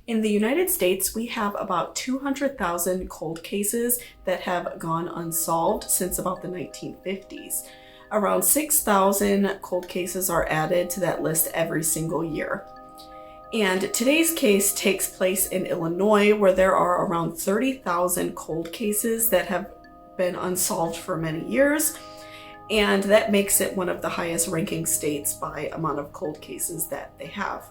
In the United States, we have about 200,000 cold cases that have gone unsolved since about the 1950s. Around 6,000 cold cases are added to that list every single year. And today's case takes place in Illinois, where there are around 30,000 cold cases that have been unsolved for many years. And that makes it one of the highest ranking states by amount of cold cases that they have.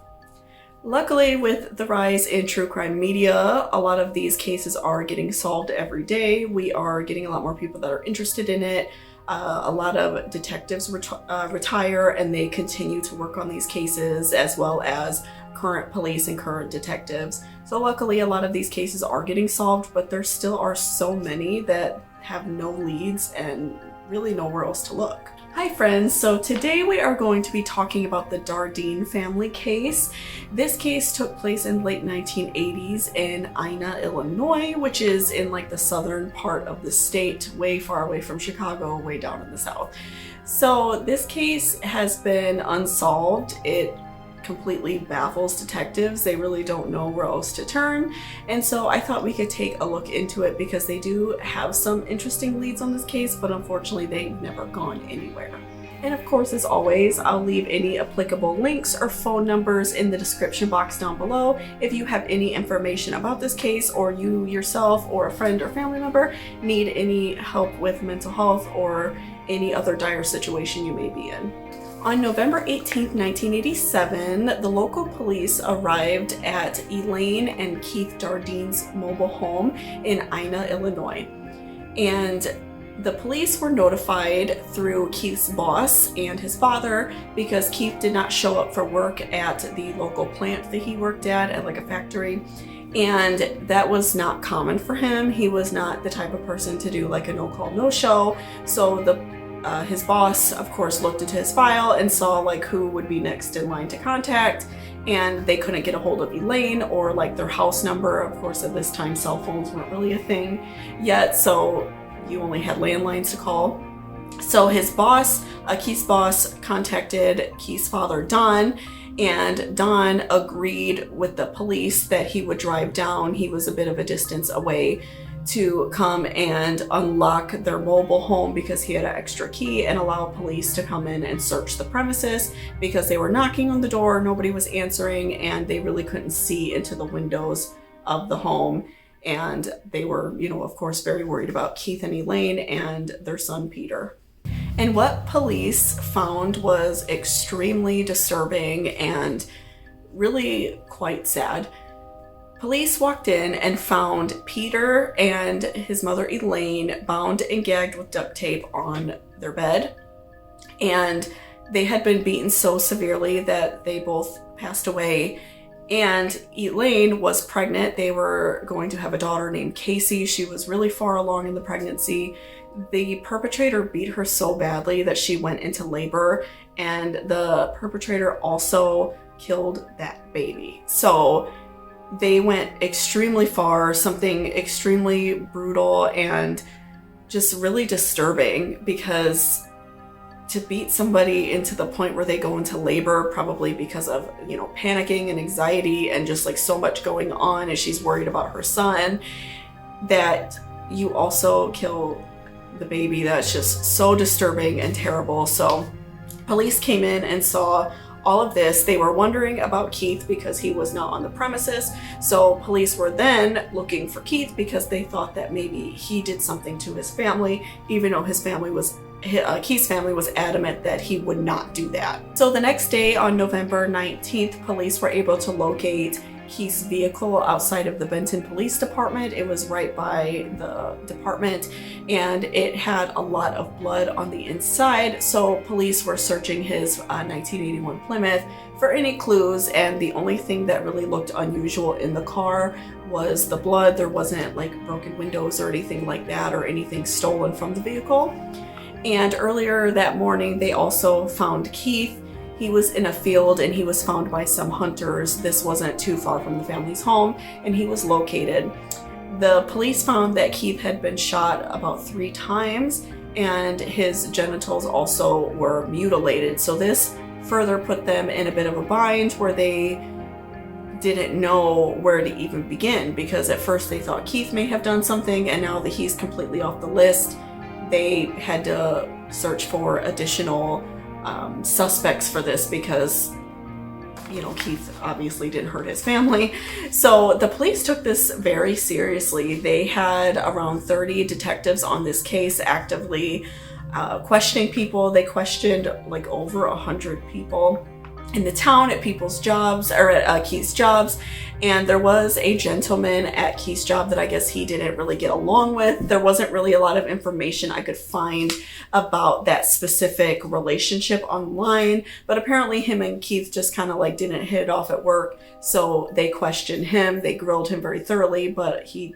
Luckily, with the rise in true crime media, a lot of these cases are getting solved every day. We are getting a lot more people that are interested in it. A lot of detectives retire and they continue to work on these cases, as well as current police and current detectives. So luckily, a lot of these cases are getting solved, but there still are so many that have no leads and really nowhere else to look. Hi friends, so today we are going to be talking about the Dardeen family case. This case took place in late 1980s in Ina, Illinois, which is in like the southern part of the state, way far away from Chicago, way down in the south. So this case has been unsolved. It completely baffles detectives. They really don't know where else to turn. And so I thought we could take a look into it because they do have some interesting leads on this case, but unfortunately they've never gone anywhere. And of course, as always, I'll leave any applicable links or phone numbers in the description box down below if you have any information about this case, or you yourself or a friend or family member need any help with mental health or any other dire situation you may be in. On November 18, 1987, the local police arrived at Elaine and Keith Dardeen's mobile home in Ina, Illinois. And the police were notified through Keith's boss and his father because Keith did not show up for work at the local plant that he worked at like a factory. And that was not common for him. He was not the type of person to do like a no-call, no-show. So his boss, of course, looked into his file and saw like who would be next in line to contact, and they couldn't get a hold of Elaine or like their house number. Of course, at this time, cell phones weren't really a thing yet, so you only had landlines to call. So his boss, Keith's boss, contacted Keith's father, Don, and Don agreed with the police that he would drive down. He was a bit of a distance away to come and unlock their mobile home because he had an extra key, and allow police to come in and search the premises because they were knocking on the door, nobody was answering, and they really couldn't see into the windows of the home. And they were, of course, very worried about Keith and Elaine and their son, Peter. And what police found was extremely disturbing and really quite sad. Police walked in and found Peter and his mother Elaine bound and gagged with duct tape on their bed. And they had been beaten so severely that they both passed away. And Elaine was pregnant. They were going to have a daughter named Casey. She was really far along in the pregnancy. The perpetrator beat her so badly that she went into labor, and the perpetrator also killed that baby. So they went extremely far, something extremely brutal and just really disturbing, because to beat somebody into the point where they go into labor, probably because of, panicking and anxiety and just like so much going on, and she's worried about her son, that you also kill the baby. That's just so disturbing and terrible. So police came in and saw all of this. They were wondering about Keith because he was not on the premises. So police were then looking for Keith because they thought that maybe he did something to his family, even though Keith's family was adamant that he would not do that. So the next day, on November 19th, police were able to locate Keith's vehicle outside of the Benton Police Department. It was right by the department, and it had a lot of blood on the inside. So police were searching his 1981 Plymouth for any clues, and the only thing that really looked unusual in the car was the blood. There wasn't like broken windows or anything like that, or anything stolen from the vehicle. And earlier that morning, they also found Keith. He was in a field and he was found by some hunters. This wasn't too far from the family's home, and he was located. The police found that Keith had been shot about 3 times, and his genitals also were mutilated. So this further put them in a bit of a bind where they didn't know where to even begin, because at first they thought Keith may have done something, and now that he's completely off the list, they had to search for additional suspects for this, because Keith obviously didn't hurt his family. So the police took this very seriously. They had around 30 detectives on this case actively questioning people. They questioned like over 100 people in the town at people's jobs, or at Keith's jobs. And there was a gentleman at Keith's job that I guess he didn't really get along with. There wasn't really a lot of information I could find about that specific relationship online, but apparently him and Keith just kind of like didn't hit it off at work. So they questioned him, they grilled him very thoroughly, but he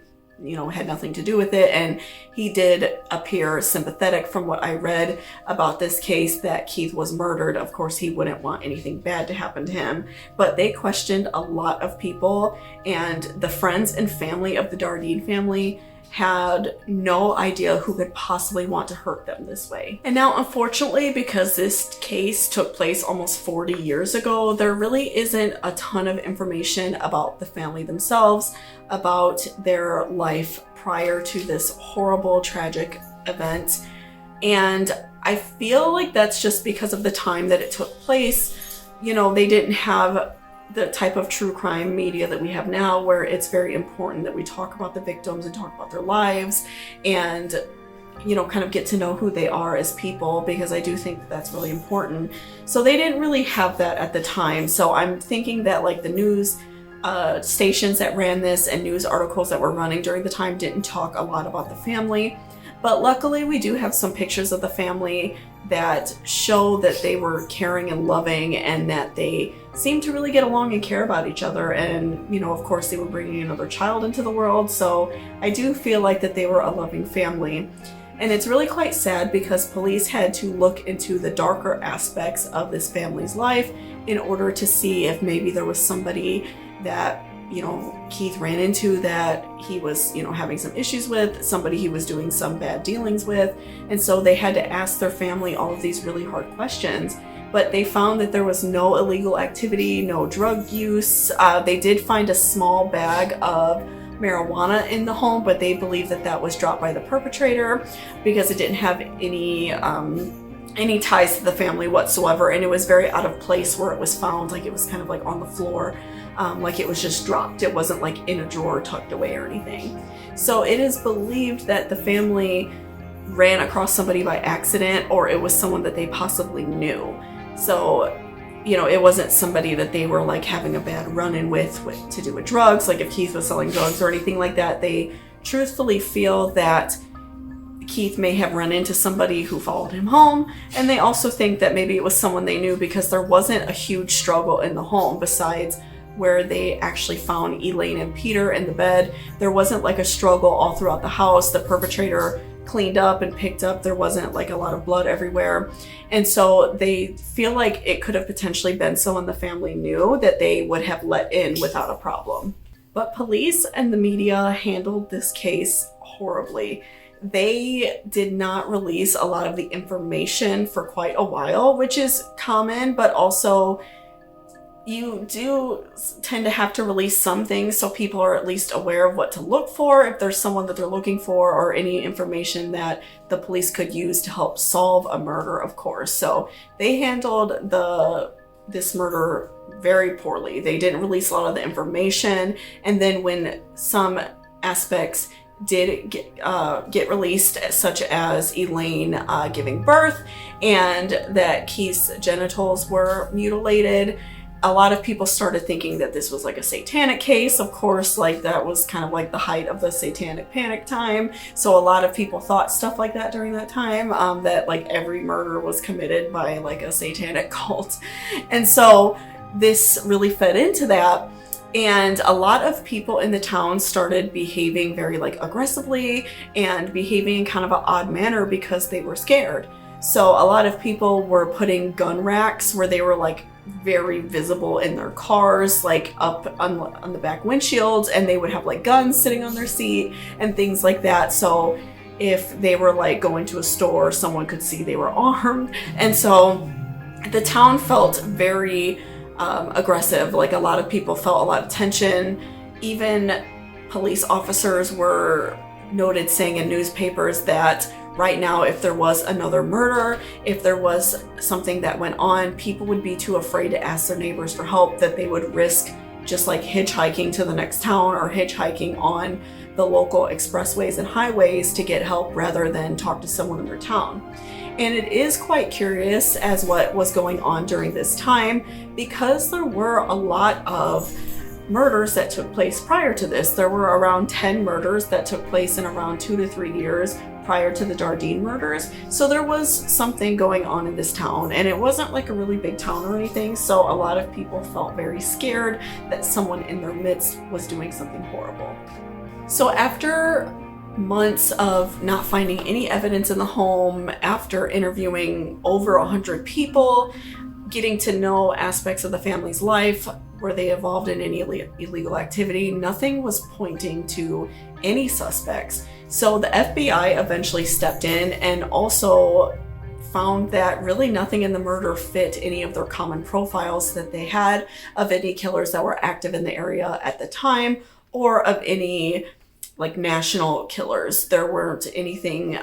had nothing to do with it. And he did appear sympathetic from what I read about this case, that Keith was murdered. Of course, he wouldn't want anything bad to happen to him, but they questioned a lot of people, and the friends and family of the Dardeen family had no idea who could possibly want to hurt them this way. And now, unfortunately, because this case took place almost 40 years ago, there really isn't a ton of information about the family themselves, about their life prior to this horrible, tragic event. And I feel like that's just because of the time that it took place. They didn't have the type of true crime media that we have now, where it's very important that we talk about the victims and talk about their lives and kind of get to know who they are as people, because I do think that's really important. So they didn't really have that at the time. So I'm thinking that like the news stations that ran this and news articles that were running during the time didn't talk a lot about the family. But luckily we do have some pictures of the family that show that they were caring and loving, and that they seemed to really get along and care about each other. And of course they were bringing another child into the world, so I do feel like that they were a loving family. And it's really quite sad, because police had to look into the darker aspects of this family's life in order to see if maybe there was somebody that Keith ran into that he was, having some issues with, somebody he was doing some bad dealings with. And so they had to ask their family all of these really hard questions. But they found that there was no illegal activity, no drug use. They did find a small bag of marijuana in the home, but they believe that that was dropped by the perpetrator, because it didn't have any ties to the family whatsoever, and it was very out of place where it was found. Like it was kind of like on the floor, like it was just dropped. It wasn't like in a drawer tucked away or anything. So it is believed that the family ran across somebody by accident, or it was someone that they possibly knew. So it wasn't somebody that they were like having a bad run-in with to do with drugs, like if Keith was selling drugs or anything like that. They truthfully feel that Keith may have run into somebody who followed him home, and they also think that maybe it was someone they knew, because there wasn't a huge struggle in the home besides where they actually found Elaine and Peter in the bed. There wasn't like a struggle all throughout the house. The perpetrator cleaned up and picked up. There wasn't like a lot of blood everywhere. And so they feel like it could have potentially been someone the family knew that they would have let in without a problem. But police and the media handled this case horribly. They did not release a lot of the information for quite a while, which is common, but also you do tend to have to release some things so people are at least aware of what to look for if there's someone that they're looking for, or any information that the police could use to help solve a murder, of course. So they handled this murder very poorly. They didn't release a lot of the information, and then when some aspects did get released, such as Elaine giving birth and that Keith's genitals were mutilated, a lot of people started thinking that this was like a satanic case. Of course, like that was kind of like the height of the satanic panic time. So a lot of people thought stuff like that during that time, that like every murder was committed by like a satanic cult. And so this really fed into that. And a lot of people in the town started behaving very like aggressively and behaving in kind of an odd manner because they were scared. So a lot of people were putting gun racks where they were like very visible in their cars, like up on the back windshields, and they would have like guns sitting on their seat and things like that. So if they were like going to a store, someone could see they were armed. And so the town felt very aggressive. Like, a lot of people felt a lot of tension. Even police officers were noted saying in newspapers that right now, if there was another murder, if there was something that went on, people would be too afraid to ask their neighbors for help, that they would risk just like hitchhiking to the next town or hitchhiking on the local expressways and highways to get help rather than talk to someone in their town. And it is quite curious as what was going on during this time, because there were a lot of murders that took place prior to this. There were around 10 murders that took place in around 2 to 3 years prior to the Dardeen murders. So there was something going on in this town, and it wasn't like a really big town or anything. So a lot of people felt very scared that someone in their midst was doing something horrible. So after months of not finding any evidence in the home, after interviewing over 100 people, getting to know aspects of the family's life, were they involved in any illegal activity, nothing was pointing to any suspects. So the FBI eventually stepped in and also found that really nothing in the murder fit any of their common profiles that they had of any killers that were active in the area at the time, or of any like national killers. There weren't anything,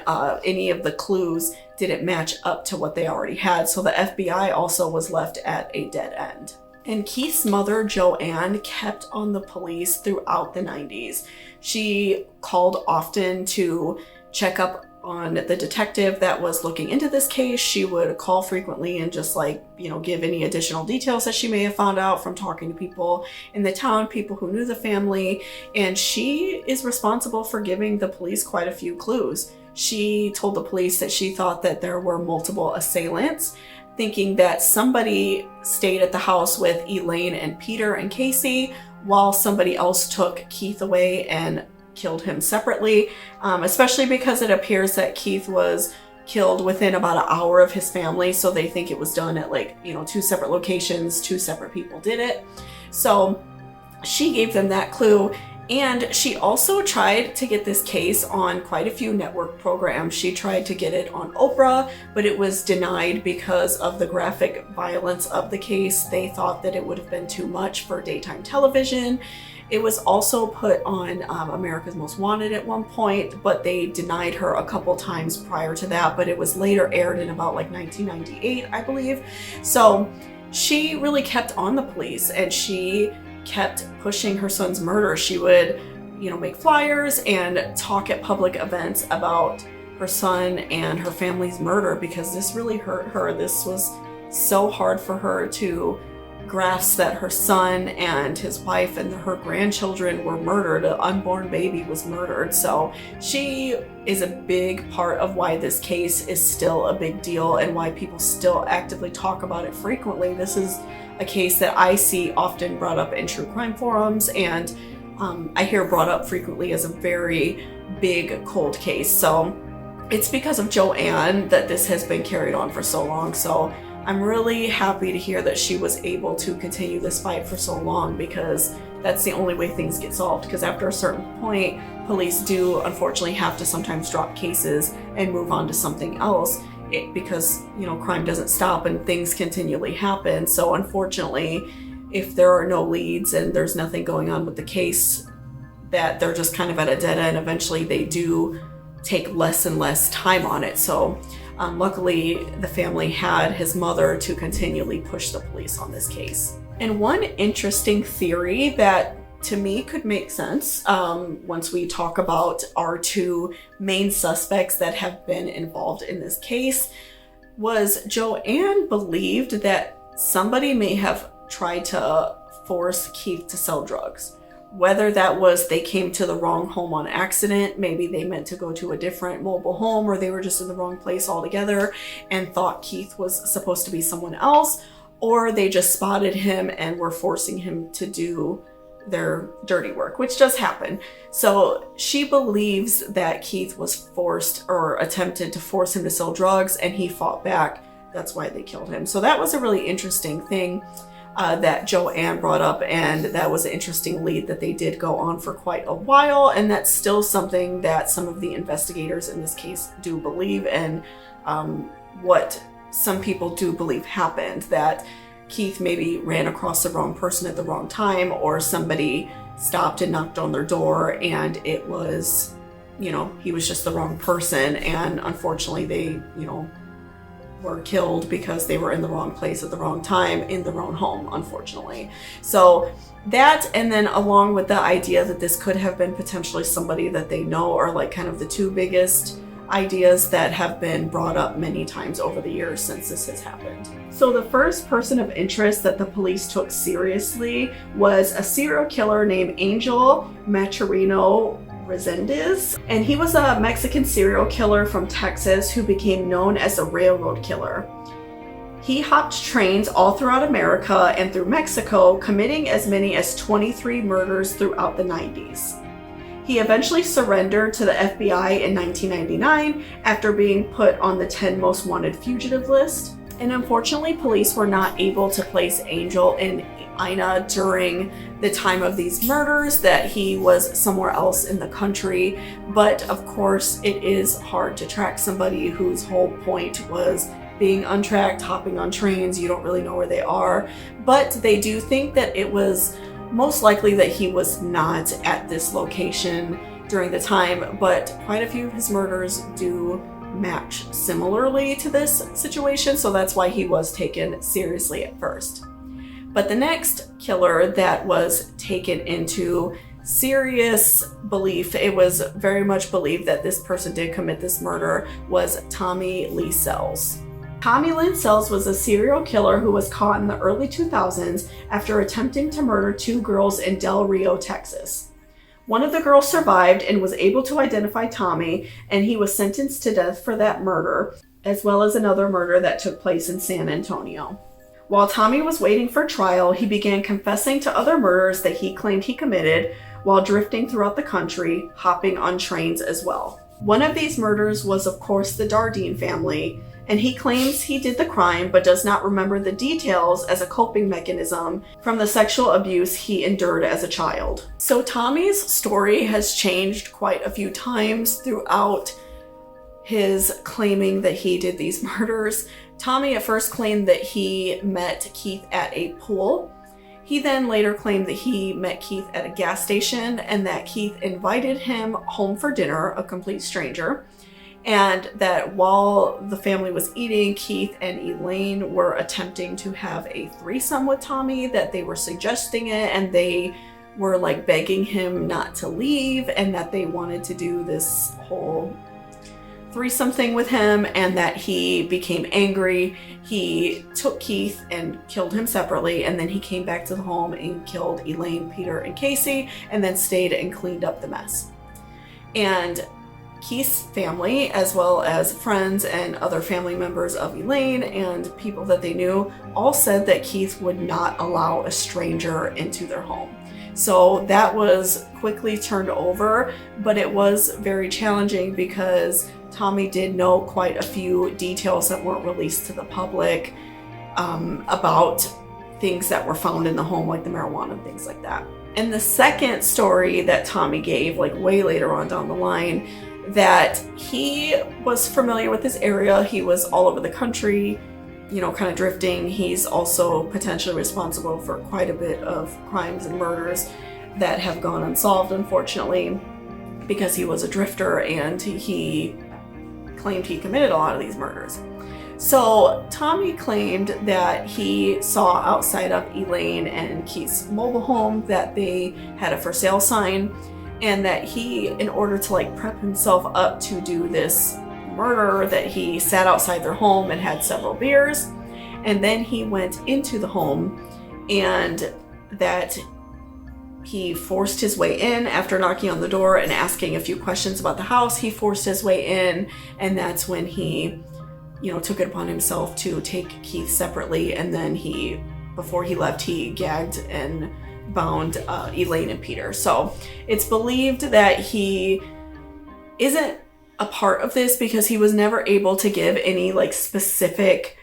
any of the clues didn't match up to what they already had. So the FBI also was left at a dead end. And Keith's mother, Joanne, kept on the police throughout the 90s. She called often to check up on the detective that was looking into this case. She would call frequently and just give any additional details that she may have found out from talking to people in the town, people who knew the family. And she is responsible for giving the police quite a few clues. She told the police that she thought that there were multiple assailants, thinking that somebody stayed at the house with Elaine and Peter and Casey, while somebody else took Keith away and killed him separately, especially because it appears that Keith was killed within about an hour of his family. So they think it was done at 2 separate locations, 2 separate people did it. So she gave them that clue. And she also tried to get this case on quite a few network programs. She tried to get it on Oprah, but it was denied because of the graphic violence of the case. They thought that it would have been too much for daytime television. It was also put on America's Most Wanted at one point, but they denied her a couple times prior to that. But it was later aired in about 1998, I believe. So she really kept on the police, and she kept pushing her son's murder. She would, make flyers and talk at public events about her son and her family's murder, because this really hurt her. This was so hard for her to grasp, that her son and his wife and her grandchildren were murdered. An unborn baby was murdered. So she is a big part of why this case is still a big deal and why people still actively talk about it frequently. This is a case that I see often brought up in true crime forums, and I hear brought up frequently as a very big cold case. So it's because of Joanne that this has been carried on for so long. So I'm really happy to hear that she was able to continue this fight for so long, because that's the only way things get solved. Because after a certain point, police do unfortunately have to sometimes drop cases and move on to something else, because crime doesn't stop and things continually happen. So unfortunately, if there are no leads and there's nothing going on with the case, that they're just kind of at a dead end, eventually they do take less and less time on it. So luckily, the family had his mother to continually push the police on this case. And one interesting theory that to me could make sense once we talk about our 2 main suspects that have been involved in this case was Joanne believed that somebody may have tried to force Keith to sell drugs. Whether that was they came to the wrong home on accident, maybe they meant to go to a different mobile home, or they were just in the wrong place altogether and thought Keith was supposed to be someone else, or they just spotted him and were forcing him to do their dirty work, which does happen. So she believes that Keith was forced or attempted to force him to sell drugs, and he fought back. That's why they killed him. So that was a really interesting thing that Joanne brought up, and that was an interesting lead that they did go on for quite a while, and that's still something that some of the investigators in this case do believe, and what some people do believe happened, that Keith maybe ran across the wrong person at the wrong time, or somebody stopped and knocked on their door and it was, he was just the wrong person, and unfortunately they, were killed because they were in the wrong place at the wrong time in the wrong home, unfortunately. So that, and then along with the idea that this could have been potentially somebody that they know, are like kind of the two biggest ideas that have been brought up many times over the years since this has happened. So the first person of interest that the police took seriously was a serial killer named Angel Maturino Resendez, and he was a Mexican serial killer from Texas who became known as a railroad killer. He hopped trains all throughout America and through Mexico, committing as many as 23 murders throughout the 90s. He eventually surrendered to the FBI in 1999 after being put on the 10 most wanted fugitive list. And unfortunately, police were not able to place Angel in Ina during the time of these murders, that he was somewhere else in the country. But of course, it is hard to track somebody whose whole point was being untracked, hopping on trains. You don't really know where they are. But they do think that it was most likely that he was not at this location during the time, but quite a few of his murders do match similarly to this situation, so that's why he was taken seriously at first. But the next killer that was taken into serious belief, it was very much believed that this person did commit this murder, was Tommy Lee Sells. Tommy Lynn Sells was a serial killer who was caught in the early 2000s after attempting to murder two girls in Del Rio, Texas. One of the girls survived and was able to identify Tommy, and he was sentenced to death for that murder, as well as another murder that took place in San Antonio. While Tommy was waiting for trial, he began confessing to other murders that he claimed he committed while drifting throughout the country, hopping on trains as well. One of these murders was, of course, the Dardeen family, and he claims he did the crime but does not remember the details as a coping mechanism from the sexual abuse he endured as a child. So Tommy's story has changed quite a few times throughout his claiming that he did these murders. Tommy at first claimed that he met Keith at a pool. He then later claimed that he met Keith at a gas station and that Keith invited him home for dinner, a complete stranger, and that while the family was eating, Keith and Elaine were attempting to have a threesome with Tommy, that they were suggesting it and they were like begging him not to leave, and that they wanted to do this whole threesome thing with him, and that he became angry. He took Keith and killed him separately, and then he came back to the home and killed Elaine, Peter, and Casey, and then stayed and cleaned up the mess. And Keith's family, as well as friends and other family members of Elaine and people that they knew, all said that Keith would not allow a stranger into their home. So that was quickly turned over, but it was very challenging because Tommy did know quite a few details that weren't released to the public about things that were found in the home, like the marijuana and things like that. And the second story that Tommy gave, like way later on down the line, that he was familiar with this area. He was all over the country, kind of drifting. He's also potentially responsible for quite a bit of crimes and murders that have gone unsolved, unfortunately, because he was a drifter and he claimed he committed a lot of these murders. So Tommy claimed that he saw outside of Elaine and Keith's mobile home that they had a for sale sign, and that he, in order to prep himself up to do this murder, that he sat outside their home and had several beers, and then he went into the home, and that he forced his way in after knocking on the door and asking a few questions about the house. He forced his way in, and that's when he, took it upon himself to take Keith separately, and then before he left, he gagged and bound Elaine and Peter. So it's believed that he isn't a part of this because he was never able to give any specific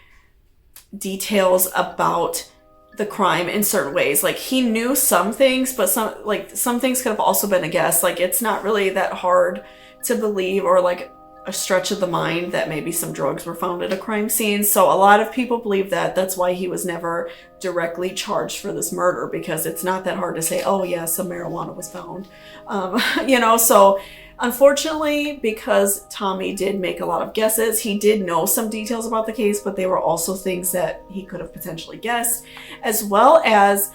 details about the crime in certain ways. He knew some things, but some things could have also been a guess. It's not really that hard to believe or a stretch of the mind that maybe some drugs were found at a crime scene. So a lot of people believe that that's why he was never directly charged for this murder, because it's not that hard to say, oh yeah, some marijuana was found. So unfortunately, because Tommy did make a lot of guesses, he did know some details about the case, but they were also things that he could have potentially guessed, as well as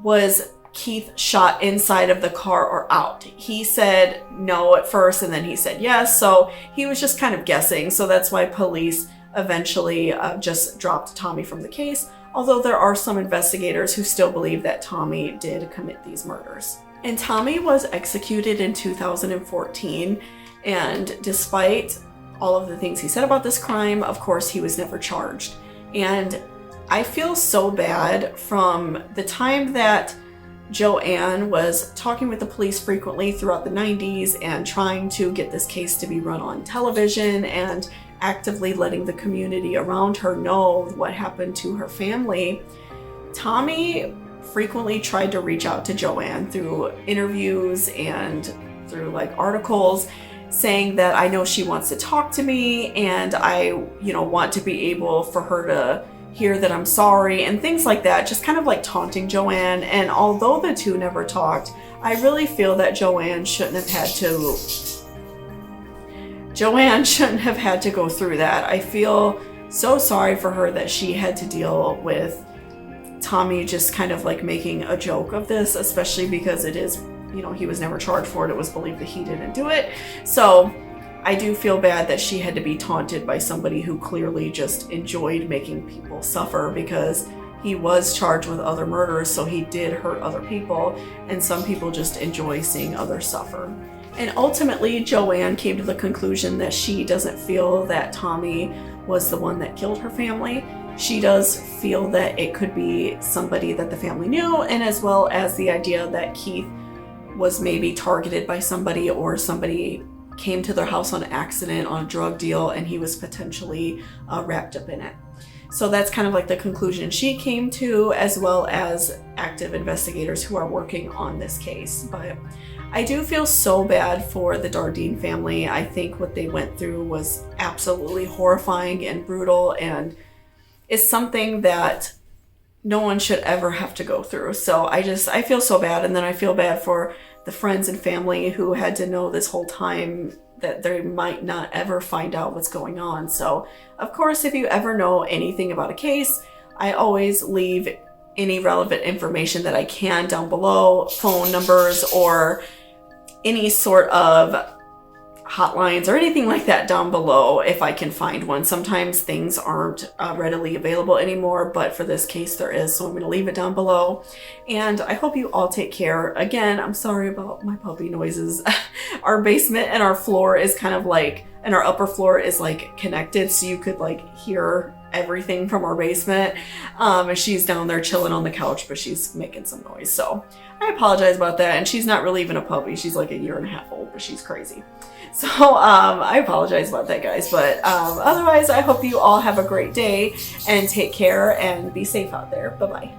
was Keith shot inside of the car or out. He said no at first, and then he said yes, so he was just kind of guessing. So that's why police eventually just dropped Tommy from the case, although there are some investigators who still believe that Tommy did commit these murders. And Tommy was executed in 2014, and despite all of the things he said about this crime, of course, he was never charged. And I feel so bad. From the time that Joanne was talking with the police frequently throughout the 90s and trying to get this case to be run on television and actively letting the community around her know what happened to her family, Tommy frequently tried to reach out to Joanne through interviews and through articles, saying that I know she wants to talk to me, and I want to be able for her to hear that I'm sorry and things like that, just kind of taunting Joanne. And although the two never talked, I really feel that Joanne shouldn't have had to go through that. I feel so sorry for her that she had to deal with Tommy just kind of making a joke of this, especially because it is, he was never charged for it. It was believed that he didn't do it. So I do feel bad that she had to be taunted by somebody who clearly just enjoyed making people suffer, because he was charged with other murders, so he did hurt other people, and some people just enjoy seeing others suffer. And ultimately, Joanne came to the conclusion that she doesn't feel that Tommy was the one that killed her family. She does feel that it could be somebody that the family knew, and as well as the idea that Keith was maybe targeted by somebody, or somebody came to their house on accident on a drug deal and he was potentially wrapped up in it. So that's kind of the conclusion she came to, as well as active investigators who are working on this case. But I do feel so bad for the Dardeen family. I think what they went through was absolutely horrifying and brutal, and it's something that no one should ever have to go through. So I feel so bad. And then I feel bad for the friends and family who had to know this whole time that they might not ever find out what's going on. So of course, if you ever know anything about a case, I always leave any relevant information that I can down below, phone numbers or any sort of hotlines or anything like that down below if I can find one. Sometimes things aren't readily available anymore, but for this case there is, so I'm going to leave it down below. And I hope you all take care. Again, I'm sorry about my puppy noises. Our basement and our floor is kind of and our upper floor is connected, so you could hear everything from our basement. And she's down there chilling on the couch, but she's making some noise, so I apologize about that. And she's not really even a puppy, she's 1.5 years old, but she's crazy. So I apologize about that, guys. But otherwise, I hope you all have a great day and take care and be safe out there. Bye-bye.